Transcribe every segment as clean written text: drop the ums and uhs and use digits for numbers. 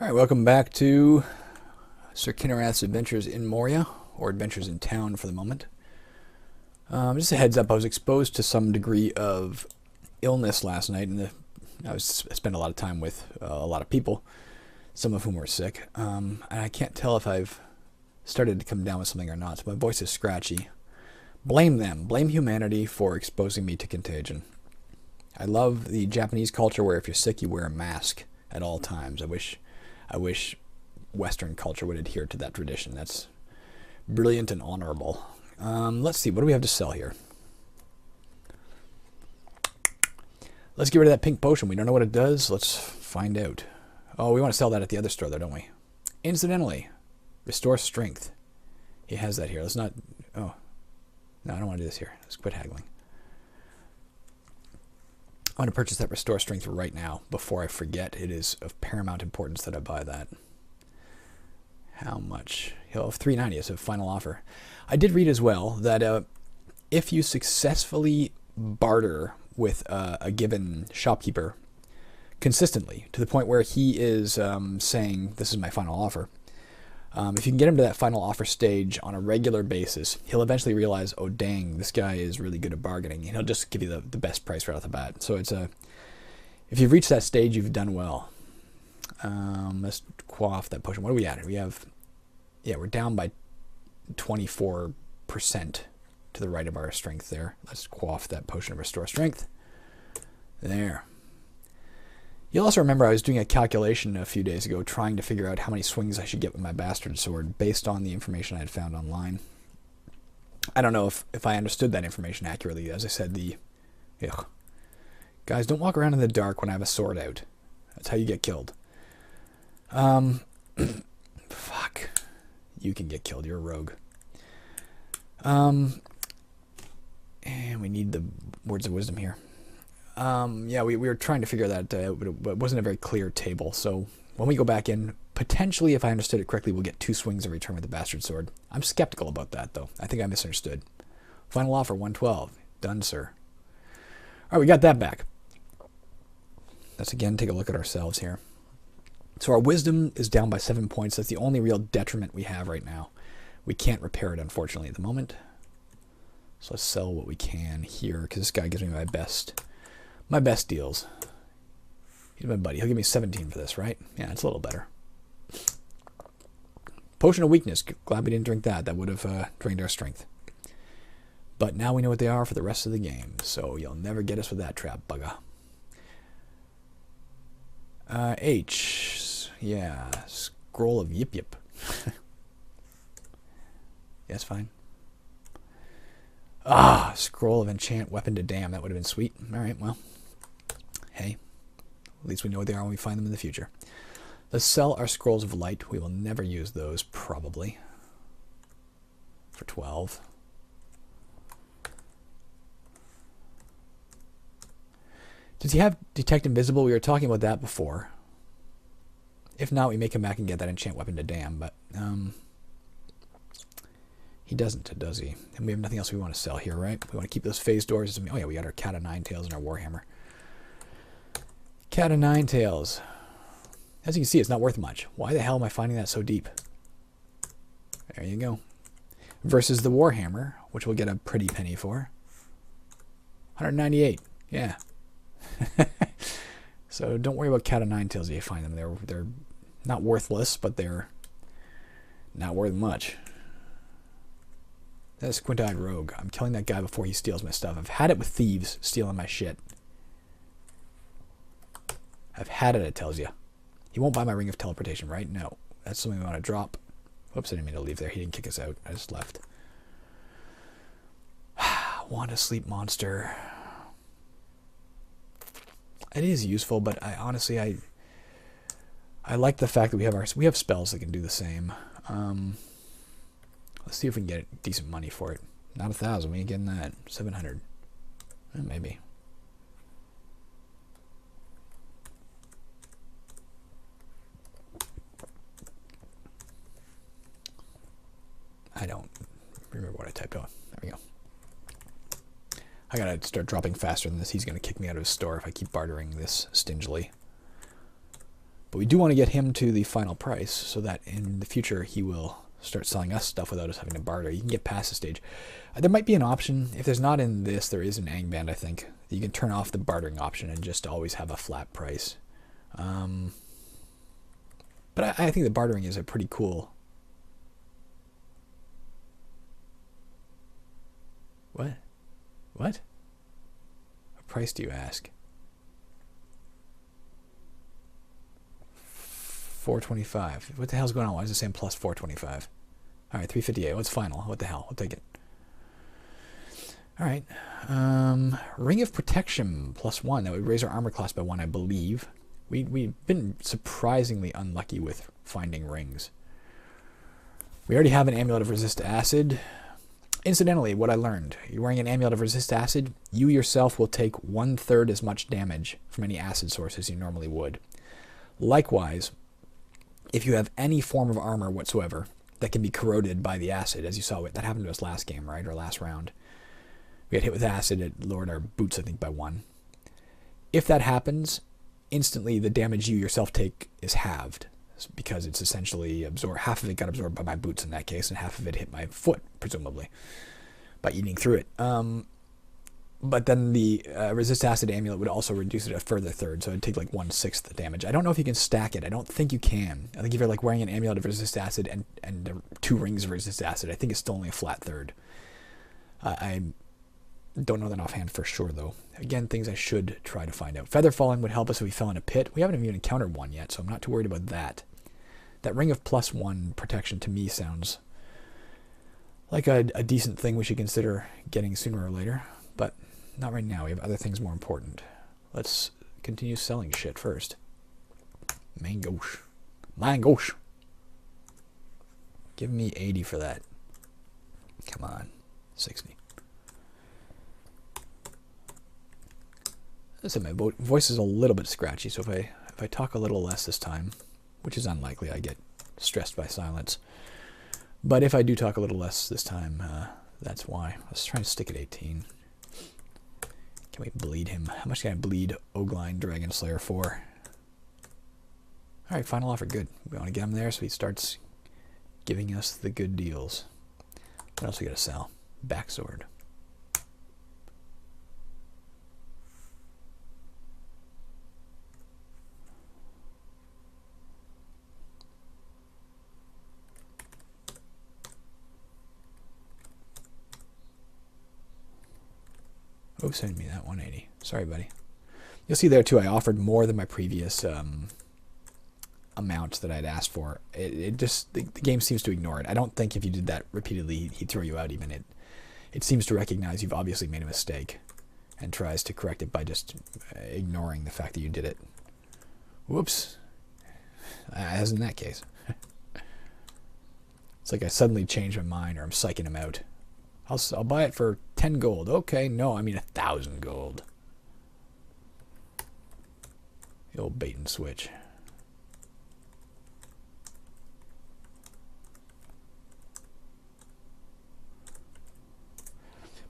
Alright, welcome back to Sir Kinerath's Adventures in Moria, or Adventures in Town for the moment. Just a heads up, I was exposed to some degree of illness last night, and I spent a lot of time with a lot of people, some of whom were sick, and I can't tell if I've started to come down with something or not, so my voice is scratchy. Blame them. Blame humanity for exposing me to contagion. I love the Japanese culture where if you're sick, you wear a mask at all times. I wish Western culture would adhere to that tradition. That's brilliant and honorable. Let's see, what do we have to sell here? Let's get rid of that pink potion. We don't know what it does. Let's find out. Oh, we want to sell that at the other store, though, don't we? Incidentally, restore strength. He has that here. Let's not... Oh. No, I don't want to do this here. Let's quit haggling. I want to purchase that restore strength right now before I forget. It is of paramount importance that I buy that. How much? He'll have $3.90 as a final offer. I did read as well that if you successfully barter with a given shopkeeper consistently to the point where he is saying, this is my final offer, if you can get him to that final offer stage on a regular basis, he'll eventually realize, oh dang, this guy is really good at bargaining, and he'll just give you the best price right off the bat. So it's if you've reached that stage, you've done well. Let's quaff that potion. What are we at? We're down by 24% to the right of our strength there. Let's quaff that potion of restore strength. There. You'll also remember I was doing a calculation a few days ago trying to figure out how many swings I should get with my bastard sword based on the information I had found online. I don't know if I understood that information accurately. As I said, guys, don't walk around in the dark when I have a sword out. That's how you get killed. Fuck. You can get killed. You're a rogue. And we need the words of wisdom here. Yeah, we were trying to figure that out, but it wasn't a very clear table. So when we go back in, potentially, if I understood it correctly, we'll get 2 swings every turn with the bastard sword. I'm skeptical about that, though. I think I misunderstood. Final offer, 112. Done, sir. All right, we got that back. Let's again take a look at ourselves here. So our wisdom is down by 7 points. That's the only real detriment we have right now. We can't repair it, unfortunately, at the moment. So let's sell what we can here, because this guy gives me my best deals. He's my buddy. He'll give me 17 for this, right? Yeah, it's a little better. Potion of weakness. Glad we didn't drink that. That would have drained our strength. But now we know what they are for the rest of the game. So you'll never get us with that trap, bugger. H. Yeah. Scroll of Yip Yip. Yes, fine. Ah, scroll of enchant weapon to damn. That would have been sweet. All right, well. Hey, at least we know what they are when we find them in the future. Let's sell our scrolls of light. We will never use those, probably. For 12. Does he have detect invisible? We were talking about that before. If not, we may come back and get that enchant weapon to damn, but he doesn't, does he? And we have nothing else we want to sell here, right? We want to keep those phase doors. Oh yeah, we got our cat of nine tails and our warhammer. Cat of nine tails. As you can see, it's not worth much. Why the hell am I finding that so deep? There you go. Versus the warhammer, which we'll get a pretty penny for. 198. Yeah. So don't worry about cat of nine tails if you find them. They're not worthless, but they're not worth much. That squint-eyed rogue. I'm killing that guy before he steals my stuff. I've had it with thieves stealing my shit. I've had it, it tells you. He won't buy my ring of teleportation, right? No. That's something we want to drop. Whoops, I didn't mean to leave there. He didn't kick us out. I just left. Want a sleep monster. It is useful, but I honestly like the fact that we have spells that can do the same. Let's see if we can get decent money for it. Not 1,000. We ain't getting that. 700. Maybe. I don't remember what I typed on. There we go. I gotta start dropping faster than this. He's gonna kick me out of his store if I keep bartering this stingily. But we do want to get him to the final price so that in the future he will start selling us stuff without us having to barter. You can get past the stage. There might be an option. If there's not in this, there is an Angband, I think. You can turn off the bartering option and just always have a flat price. But I think the bartering is a pretty cool... What? What? What price do you ask? 425. What the hell's going on? Why is it saying plus 425? All right, 358. What's final? What the hell? I'll take it. All right. Ring of Protection plus 1. That would raise our armor class by 1, I believe. We've been surprisingly unlucky with finding rings. We already have an Amulet of Resist Acid. Incidentally, what I learned, you're wearing an Amulet of Resist Acid, you yourself will take 1/3 as much damage from any acid source as you normally would. Likewise, if you have any form of armor whatsoever that can be corroded by the acid, as you saw, that happened to us last game, right, or last round. We got hit with acid, it lowered our boots, I think, by 1. If that happens, instantly the damage you yourself take is halved, because it's essentially absorbed. Half of it got absorbed by my boots in that case, and half of it hit my foot, presumably, by eating through it. But then the Resist Acid Amulet would also reduce it a further third, so it'd take like 1/6 the damage. I don't know if you can stack it. I don't think you can. I think if you're like wearing an Amulet of Resist Acid and 2 rings of Resist Acid, I think it's still only a flat third. I don't know that offhand for sure, though. Again, things I should try to find out. Feather Falling would help us if we fell in a pit. We haven't even encountered one yet, so I'm not too worried about that. That Ring of plus 1 protection to me sounds like a decent thing we should consider getting sooner or later, but not right now. We have other things more important. Let's continue selling shit first. Mangosh. Mangosh. Give me 80 for that. Come on. 60. Listen, my voice is a little bit scratchy, so if I talk a little less this time, which is unlikely, I get stressed by silence. But if I do talk a little less this time, that's why. Let's try and stick at 18. Can we bleed him? How much can I bleed Ogline Dragon Slayer for? Alright, final offer, good. We want to get him there so he starts giving us the good deals. What else we gotta sell? Backsword. Oh, send me that 180. Sorry, buddy. You'll see there, too, I offered more than my previous amount that I'd asked for. It just, the game seems to ignore it. I don't think if you did that repeatedly, he'd throw you out even. It seems to recognize you've obviously made a mistake and tries to correct it by just ignoring the fact that you did it. Whoops. As in that case. It's like I suddenly changed my mind or I'm psyching him out. I'll buy it for 10 gold. Okay, no, I mean 1,000 gold. The old bait and switch.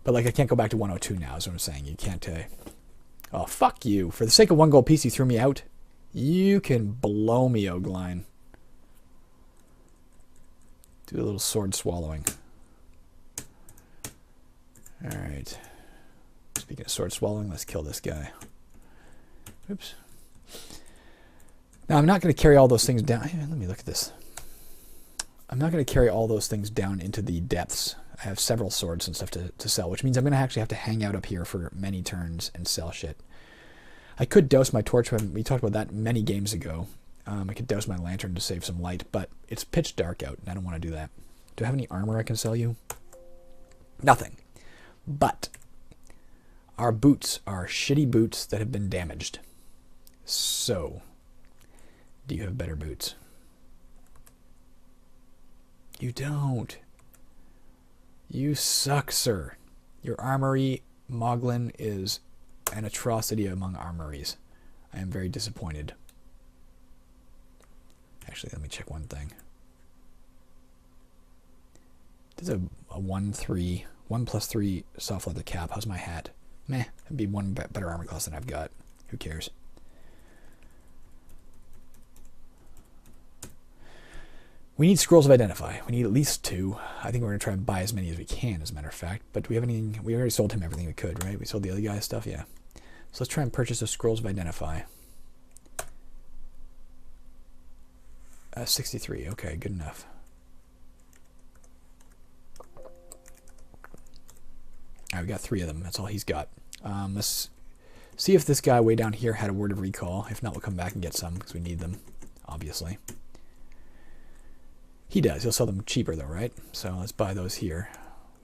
But like I can't go back to 102 now, is what I'm saying. You can't... Oh, fuck you. For the sake of 1 gold piece, you threw me out. You can blow me, Ogline. Do a little sword swallowing. Alright. Speaking of sword swallowing, let's kill this guy. Oops. Now, I'm not going to carry all those things down. Let me look at this. I'm not going to carry all those things down into the depths. I have several swords and stuff to sell, which means I'm going to actually have to hang out up here for many turns and sell shit. I could douse my torch. We talked about that many games ago. I could douse my lantern to save some light, but it's pitch dark out, and I don't want to do that. Do I have any armor I can sell you? Nothing. But our boots are shitty boots that have been damaged. So, do you have better boots? You don't. You suck, sir. Your armory, Moglin, is an atrocity among armories. I am very disappointed. Actually, let me check one thing. There's a 1/3... 1+3 soft leather cap. How's my hat? Meh. It'd be one better armor class than I've got. Who cares? We need scrolls of identify. We need at least 2. I think we're going to try and buy as many as we can, as a matter of fact. But do we have anything? We already sold him everything we could, right? We sold the other guy's stuff, yeah. So let's try and purchase those scrolls of identify. 63. Okay, good enough. Alright, we got 3 of them. That's all he's got. Let's see if this guy way down here had a word of recall. If not, we'll come back and get some because we need them, obviously. He does. He'll sell them cheaper though, right? So let's buy those here.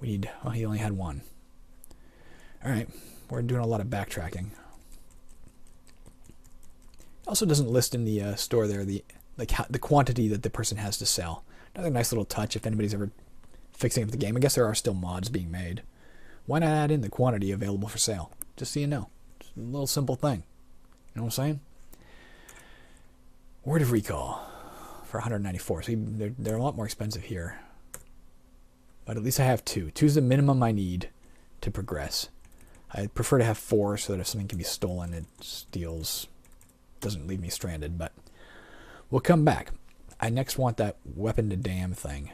We need, well, he only had 1. Alright, we're doing a lot of backtracking. Also doesn't list in the store there the quantity that the person has to sell. Another nice little touch if anybody's ever fixing up the game. I guess there are still mods being made. Why not add in the quantity available for sale? Just so you know. It's a little simple thing. You know what I'm saying? Word of recall for 194. So they're a lot more expensive here. But at least I have 2. 2 is the minimum I need to progress. I prefer to have 4 so that if something can be stolen, it doesn't leave me stranded. But we'll come back. I next want that weapon to damn thing.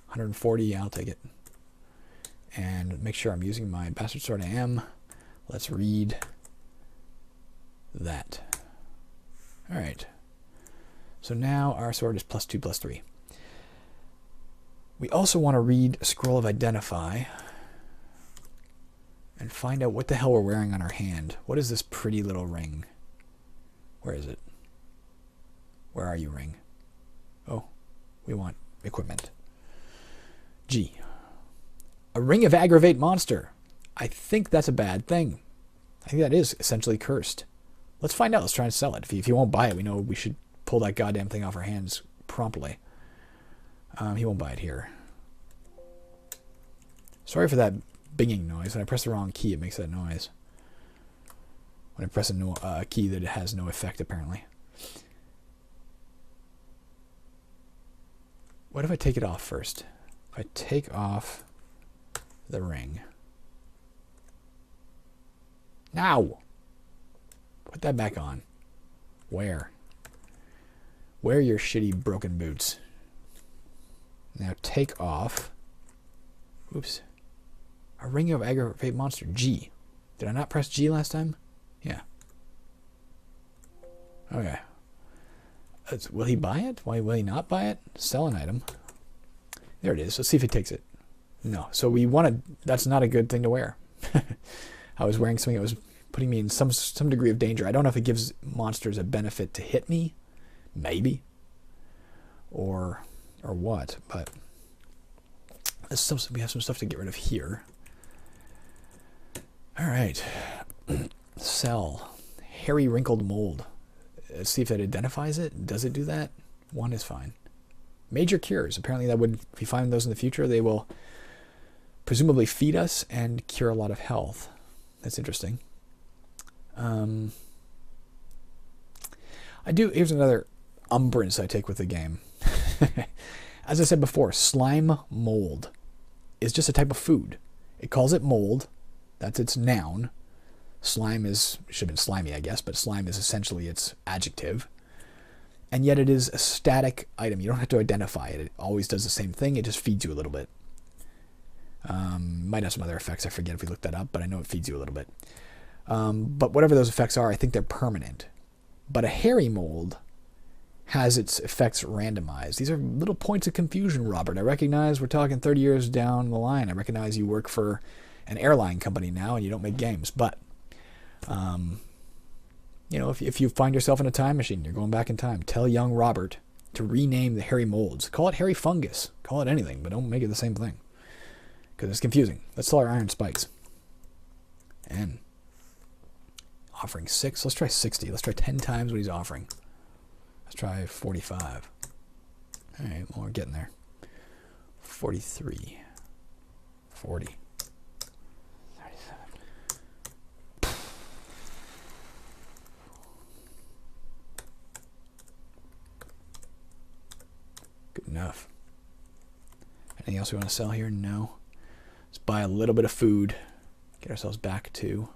140, yeah, I'll take it. And make sure I'm using my bastard sword. I am. Let's read that. Alright. So now our sword is +2/+3. We also want to read Scroll of Identify and find out what the hell we're wearing on our hand. What is this pretty little ring? Where is it? Where are you, ring? Oh, we want equipment. G. A ring of aggravate monster. I think that's a bad thing. I think that is essentially cursed. Let's find out. Let's try and sell it. If he won't buy it, we know we should pull that goddamn thing off our hands promptly. He won't buy it here. Sorry for that binging noise. When I press the wrong key, it makes that noise. When I press a key that has no effect, apparently. What if I take it off first? If I take off the ring. Now! Put that back on. Where? Wear your shitty broken boots. Now take off. Oops. A ring of aggravate monster. G. Did I not press G last time? Yeah. Okay. Will he buy it? Why will he not buy it? Sell an item. There it is. Let's see if he takes it. No. So we wanted... That's not a good thing to wear. I was wearing something that was putting me in some degree of danger. I don't know if it gives monsters a benefit to hit me. Maybe. Or what. But we have some stuff to get rid of here. Alright. Sell. Hairy wrinkled mold. Let's see if that identifies it. Does it do that? 1 is fine. Major cures. Apparently that would, if you find those in the future, they will presumably feed us and cure a lot of health. That's interesting. Here's another umbrance I take with the game. As I said before, slime mold is just a type of food. It calls it mold. That's its noun. Slime should have been slimy, I guess, but slime is essentially its adjective. And yet it is a static item. You don't have to identify it. It always does the same thing. It just feeds you a little bit. Might have some other effects. I forget if we looked that up, but I know it feeds you a little bit. But whatever those effects are, I think they're permanent. But a hairy mold has its effects randomized. These are little points of confusion, Robert. I recognize we're talking 30 years down the line. I recognize you work for an airline company now and you don't make games. But, if you find yourself in a time machine, you're going back in time, tell young Robert to rename the hairy molds. Call it hairy fungus. Call it anything, but don't make it the same thing. Because it's confusing. Let's sell our iron spikes. And offering 6. Let's try 60. Let's try 10 times what he's offering. Let's try 45. Alright, well, we're getting there. 43. 40. 37. Good enough. Anything else we want to sell here? No. Let's buy a little bit of food. Get ourselves back to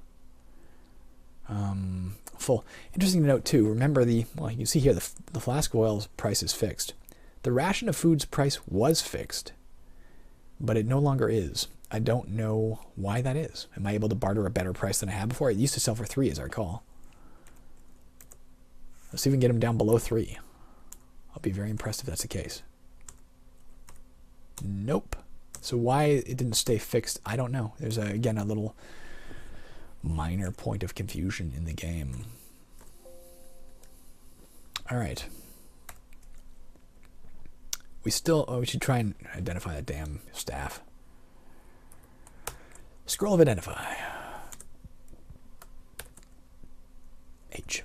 full. Interesting to note too. Remember you can see here the flask of oil's price is fixed. The ration of food's price was fixed, but it no longer is. I don't know why that is. Am I able to barter a better price than I had before? It used to sell for 3, as I recall. Let's see if we can get him down below 3. I'll be very impressed if that's the case. Nope. So why it didn't stay fixed, I don't know. There's, again, a little minor point of confusion in the game. All right. We should try and identify that damn staff. Scroll of Identify. H.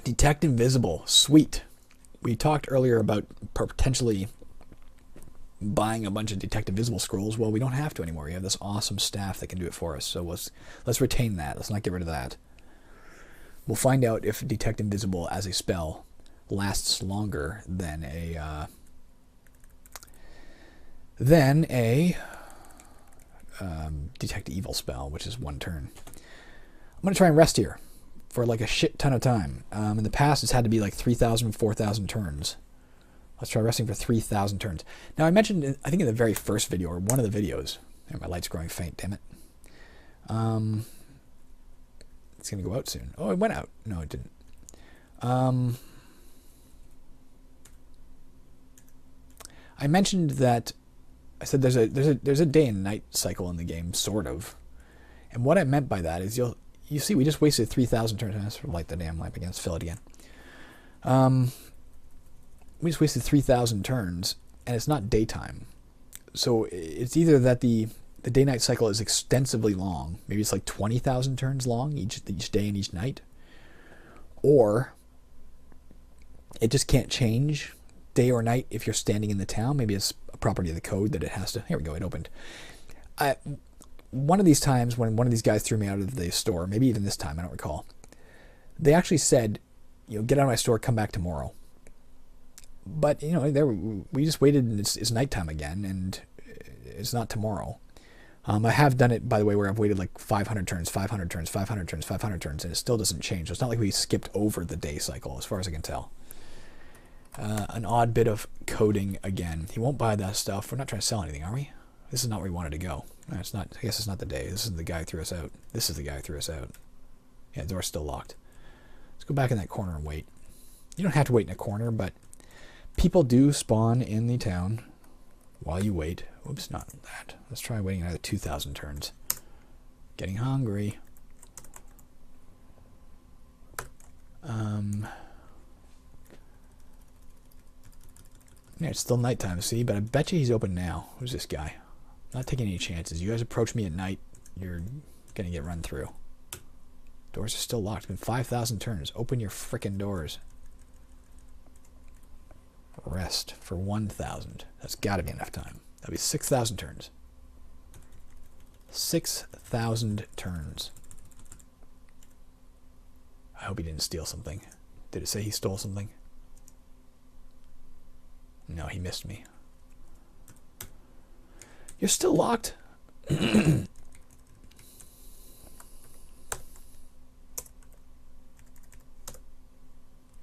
Detect Invisible. Sweet. We talked earlier about potentially buying a bunch of Detect Invisible scrolls. Well, we don't have to anymore. We have this awesome staff that can do it for us. So let's retain that. Let's not get rid of that. We'll find out if Detect Invisible as a spell lasts longer than a Detect Evil spell, which is 1 turn. I'm going to try and rest here for like a shit ton of time. In the past, it's had to be like 3,000, 4,000 turns. Let's try resting for 3,000 turns. Now, I mentioned, I think in the very first video, or one of the videos, my light's growing faint, damn it. It's going to go out soon. Oh, it went out. No, it didn't. I mentioned that I said there's a day and night cycle in the game, sort of. And what I meant by that is you see we just wasted 3,000 turns. Let's light the damn lamp again. Let's fill it again. We just wasted 3,000 turns, and it's not daytime. So it's either that the day-night cycle is extensively long. Maybe it's like 20,000 turns long each day and each night. Or it just can't change day or night if you're standing in the town. Maybe it's a property of the code that it has to... Here we go, it opened. One of these times when one of these guys threw me out of the store, maybe even this time, I don't recall, they actually said, get out of my store, come back tomorrow. But, we just waited, and it's nighttime again, and it's not tomorrow. I have done it, by the way, where I've waited like 500 turns, 500 turns, 500 turns, 500 turns, and it still doesn't change. So it's not like we skipped over the day cycle, as far as I can tell. An odd bit of coding again. He won't buy that stuff. We're not trying to sell anything, are we? This is not where we wanted to go. No, it's not. I guess it's not the day. This is the guy who threw us out. This is the guy who threw us out. Yeah, the door's still locked. Let's go back in that corner and wait. You don't have to wait in a corner, but people do spawn in the town while you wait. Oops, not that. Let's try waiting another 2,000 turns. Getting hungry. Yeah, it's still nighttime, see? But I bet you he's open now. Who's this guy? Not taking any chances. You guys approach me at night, you're going to get run through. Doors are still locked. It's been 5,000 turns. Open your frickin' doors. Rest for 1,000. That's got to be enough time. That'll be 6,000 turns. 6,000 turns. I hope he didn't steal something. Did it say he stole something? No, he missed me. You're still locked?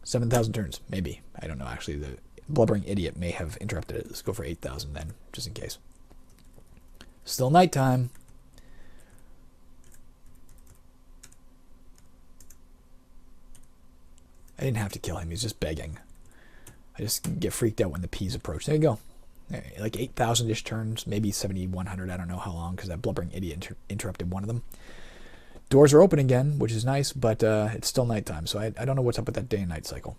7,000 turns, maybe. I don't know, actually. The blubbering idiot may have interrupted it. Let's go for 8,000 then, just in case. Still nighttime. I didn't have to kill him. He's just begging. I just get freaked out when the P's approach. There you go. Like 8,000-ish turns, maybe 7,100. I don't know how long, because that blubbering idiot interrupted one of them. Doors are open again, which is nice, but it's still nighttime, so I don't know what's up with that day and night cycle.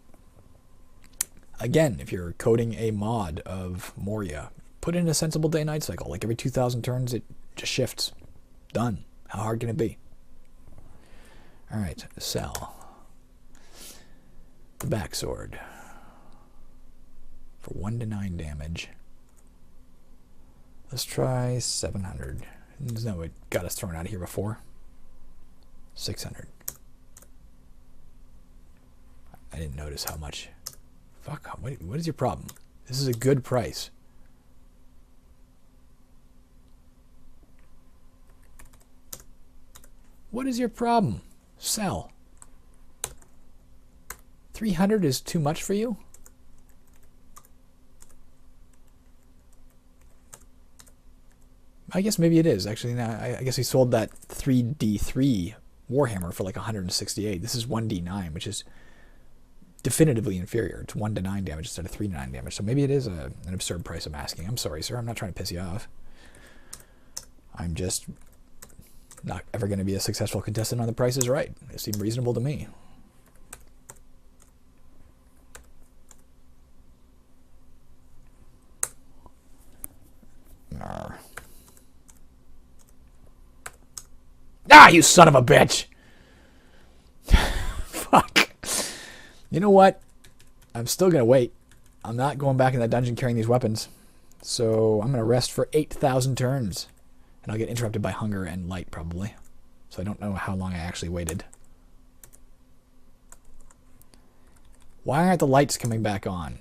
Again, if you're coding a mod of Moria, put in a sensible day-night cycle. Like every 2,000 turns, it just shifts. Done. How hard can it be? All right, sell. The backsword. For 1 to 9 damage. Let's try 700. No, it got us thrown out of here before. 600. I didn't notice how much. Fuck, what is your problem? This is a good price. What is your problem? Sell. 300 is too much for you? I guess maybe it is. Actually, now I guess he sold that 3D3 Warhammer for like 168. This is 1D9, which is definitively inferior. It's 1 to 9 damage instead of 3 to 9 damage. So maybe it is an absurd price I'm asking. I'm sorry, sir. I'm not trying to piss you off. I'm just not ever going to be a successful contestant on The Price is Right. It seemed reasonable to me. Arr. Ah, you son of a bitch! Fuck. You know what? I'm still going to wait. I'm not going back in that dungeon carrying these weapons. So I'm going to rest for 8,000 turns. And I'll get interrupted by hunger and light, probably. So I don't know how long I actually waited. Why aren't the lights coming back on?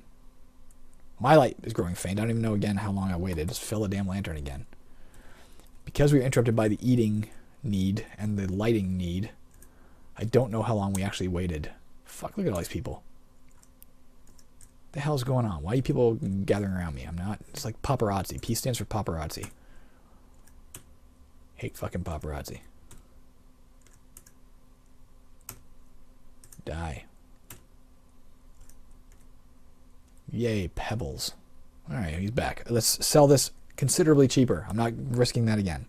My light is growing faint. I don't even know, again, how long I waited. Just fill a damn lantern again. Because we were interrupted by the eating need and the lighting need, I don't know how long we actually waited. Fuck, look at all these people. What the hell's going on? Why are you people gathering around me? I'm not... It's like paparazzi. P stands for paparazzi. Hate fucking paparazzi. Die. Yay, pebbles. Alright, he's back. Let's sell this considerably cheaper. I'm not risking that again.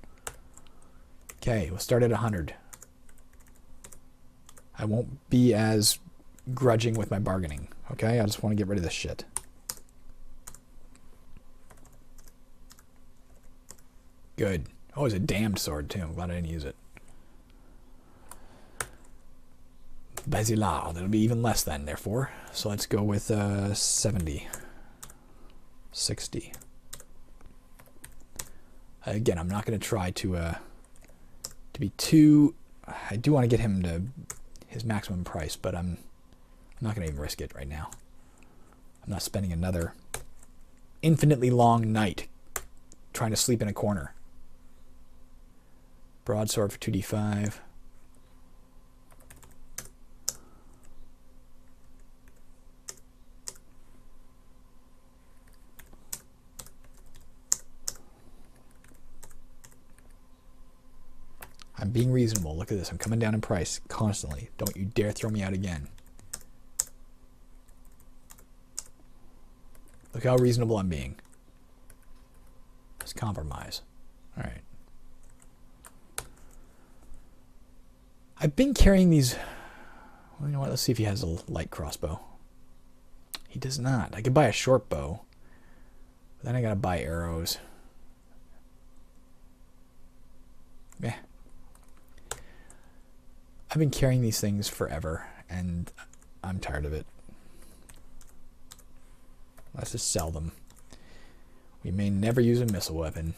Okay, we'll start at 100. I won't be as grudging with my bargaining. Okay, I just want to get rid of this shit. Good. Oh, it's a damned sword, too. I'm glad I didn't use it. Basilar. That'll be even less then, therefore. So let's go with 70. 60. Again, I'm not going to try to be too... I do want to get him to his maximum price, but I'm not going to even risk it right now. I'm not spending another infinitely long night trying to sleep in a corner. Broadsword for 2d5. I'm being reasonable. Look at this. I'm coming down in price constantly. Don't you dare throw me out again. Look how reasonable I'm being. Let's compromise. All right. I've been carrying these... Well, you know what? Let's see if he has a light crossbow. He does not. I could buy a short bow. But then I gotta buy arrows. Meh. I've been carrying these things forever, and I'm tired of it. Let's just sell them. We may never use a missile weapon.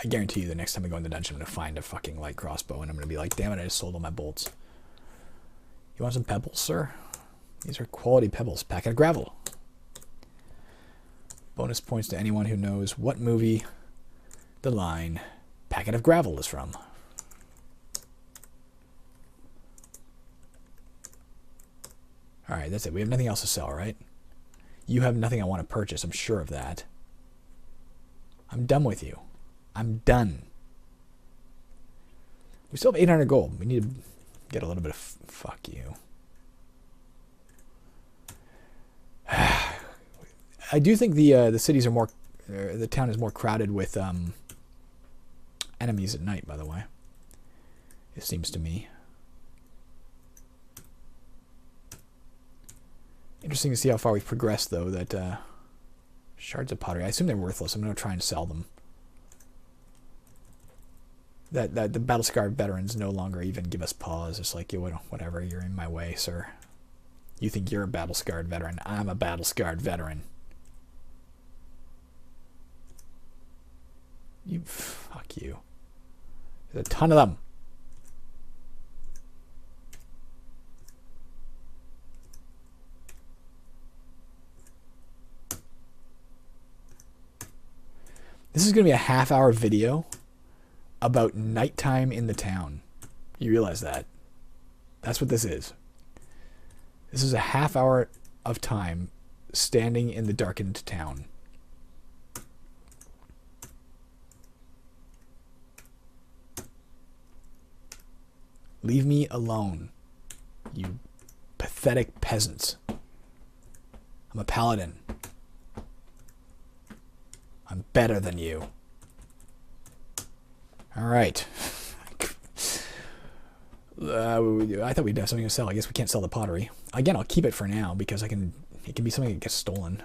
I guarantee you the next time I go in the dungeon, I'm going to find a fucking light crossbow, and I'm going to be like, damn it, I just sold all my bolts. You want some pebbles, sir? These are quality pebbles. Packet of gravel. Bonus points to anyone who knows what movie the line Packet of Gravel is from. Alright, that's it. We have nothing else to sell, right? You have nothing I want to purchase. I'm sure of that. I'm done with you. I'm done. We still have 800 gold. We need to get a little bit of... Fuck you. I do think the cities are more... the town is more crowded with enemies at night, by the way. It seems to me. Interesting to see how far we've progressed, though, that shards of pottery. I assume they're worthless. I'm going to try and sell them. That the battle-scarred veterans no longer even give us pause. It's like, whatever, you're in my way, sir. You think you're a battle-scarred veteran. I'm a battle-scarred veteran. You... Fuck you. There's a ton of them. This is going to be a half-hour video about nighttime in the town. You realize that? That's what this is. This is a half hour of time standing in the darkened town. Leave me alone, you pathetic peasants. I'm a paladin. I'm better than you. Alright. I thought we'd have something to sell. I guess we can't sell the pottery. Again, I'll keep it for now because it can be something that gets stolen.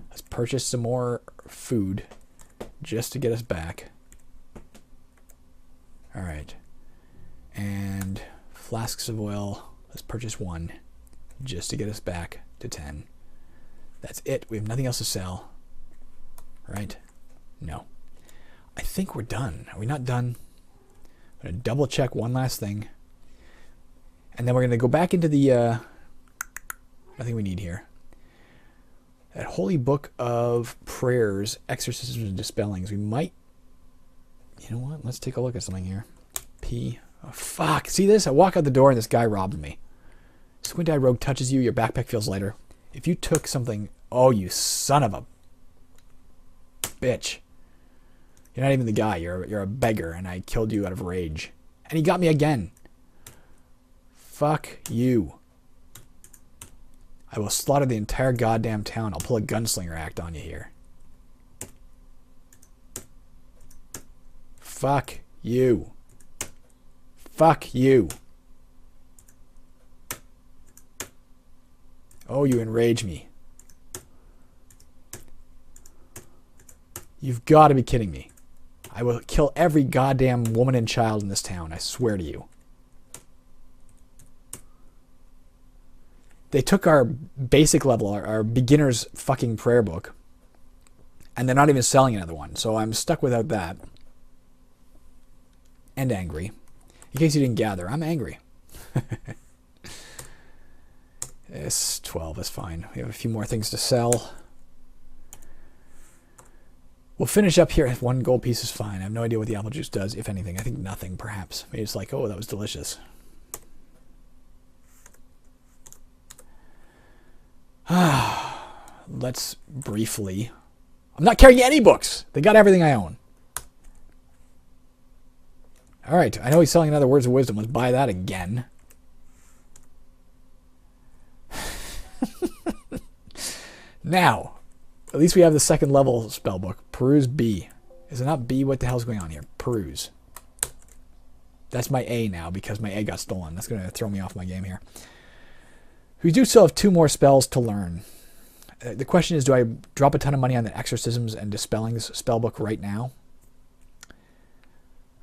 Let's purchase some more food just to get us back. Alright. And flasks of oil. Let's purchase 1 just to get us back to 10. That's it. We have nothing else to sell. Right? No. I think we're done. Are we not done? I'm going to double check one last thing. And then we're going to go back into the... nothing we need here. That Holy Book of Prayers, Exorcisms, and Dispellings. We might... You know what? Let's take a look at something here. Oh, fuck. See this? I walk out the door and this guy robbed me. Squint-Eye Rogue touches you. Your backpack feels lighter. If you took something... Oh, you son of a... bitch. You're not even the guy. You're a beggar, and I killed you out of rage. And he got me again. Fuck you. I will slaughter the entire goddamn town. I'll pull a gunslinger act on you here. Fuck you. Fuck you. Oh, you enrage me. You've got to be kidding me. I will kill every goddamn woman and child in this town. I swear to you. They took our basic level, our beginner's fucking prayer book, and they're not even selling another one. So I'm stuck without that. And angry. In case you didn't gather, I'm angry. It's 12 is fine. We have a few more things to sell. We'll finish up here. 1 gold piece is fine. I have no idea what the apple juice does, if anything. I think nothing, perhaps. Maybe it's like, oh, that was delicious. Let's briefly... I'm not carrying any books. They got everything I own. Alright, I know he's selling another Words of Wisdom. Let's buy that again. Now, at least we have the 2nd level spell book. Peruse B. Is it not B? What the hell's going on here? Peruse. That's my A now because my A got stolen. That's going to throw me off my game here. We do still have 2 more spells to learn. The question is, do I drop a ton of money on the Exorcisms and Dispellings spellbook right now?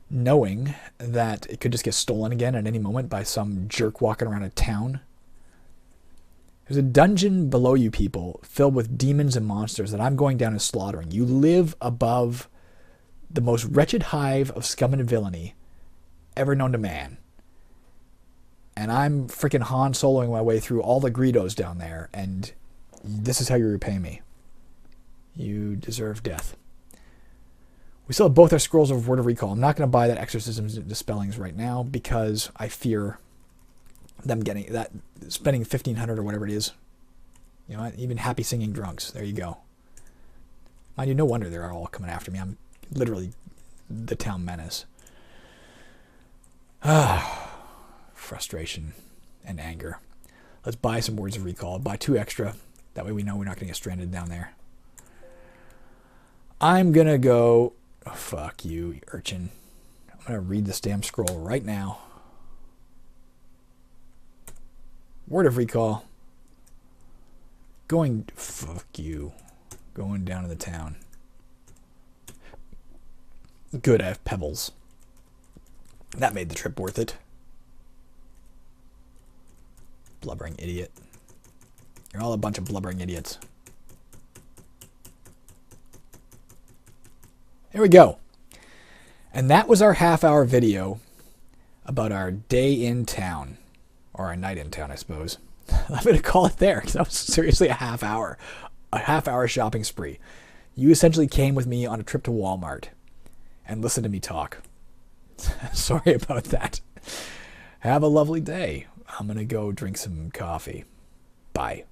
Knowing that it could just get stolen again at any moment by some jerk walking around a town. There's a dungeon below you people filled with demons and monsters that I'm going down and slaughtering. You live above the most wretched hive of scum and villainy ever known to man. And I'm freaking Han Soloing my way through all the Greedos down there, and this is how you repay me. You deserve death. We still have both our scrolls of Word of Recall. I'm not going to buy that Exorcisms and Dispellings right now because I fear them getting that, spending 1,500 or whatever it is. You know, even happy singing drunks. There you go. Mind you, no wonder they're all coming after me. I'm literally the town menace. Frustration and anger. Let's buy some Words of Recall. Buy 2 extra. That way we know we're not going to get stranded down there. I'm going to go... Oh, fuck you, you urchin. I'm going to read this damn scroll right now. Word of Recall. Fuck you. Going down to the town. Good, I have pebbles. That made the trip worth it. Blubbering idiot. You're all a bunch of blubbering idiots. Here we go. And that was our half-hour video about our day in town. Or our night in town, I suppose. I'm going to call it there, because that was seriously a half hour. A half-hour shopping spree. You essentially came with me on a trip to Walmart and listened to me talk. Sorry about that. Have a lovely day. I'm going to go drink some coffee. Bye.